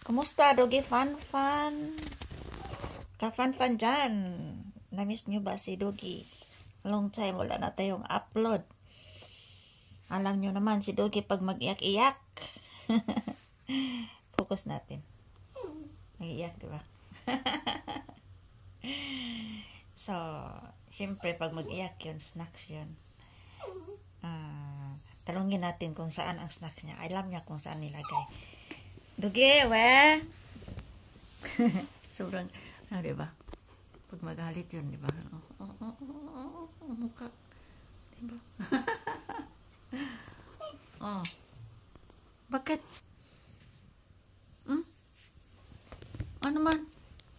Kumusta, Dogi? Fan? Ka-fan dyan. Na-miss nyo ba si Dogi? Long time wala na tayong upload. Alam nyo naman si Dogi pag mag-iyak-iyak. Focus natin. Mag-iyak, diba? So, syempre pag mag-iyak yun, snacks yun. Talungin natin kung saan ang snacks niya. Alam niya kung saan nilagay. Dogi, we? Sobrang, diba? Pag magalit yun, diba? Mukha. Diba? Bakit? Ano man?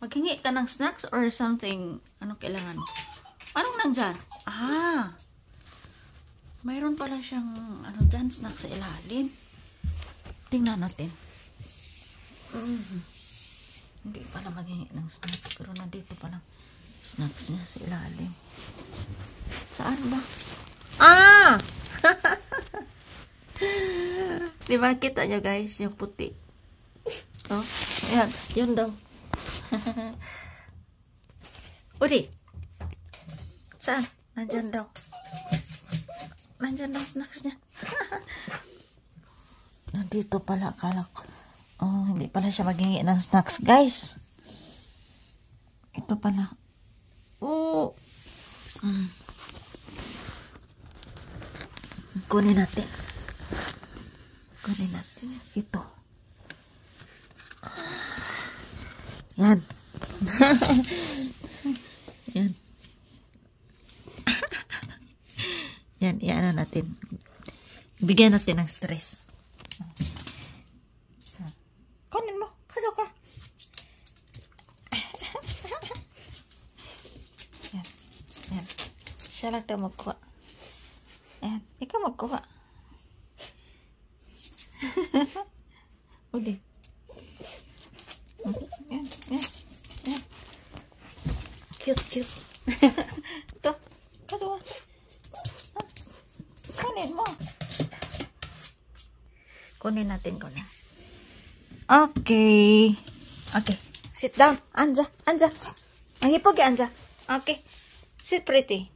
Maghingi ka ng snacks or something? Anong kailangan mo? Anong nandyan? Mayroon pala siyang dyan, snacks sa ilalim. Tingnan natin. Hindi pala maghingi ng snacks, pero nandito pala snacks niya sa ilalim. Saan ba? Diba nakita nyo guys, yung puti? Oh, ayan, yun daw. Udi, saan? Nandyan daw. Nandyan daw snacks niya. Nandito pala, akala ko. Hindi pala siya maghingi ng snacks, guys. Ito pala. Kunin natin. Ito. Yan. Yan. Yan, iano natin. Bigyan natin ng stress. Kunin mo. Kaso ka. Yan. Yan. Siya lang tayo magkuha. Yan. Ikaw magkuha. Uli. Yan. Yan. Yan. Cute. Ito. Kaso ka. Kunin mo. Kunin natin. Okay. Sit down. Anja. Ang hipog anja. Okay. Sit pretty.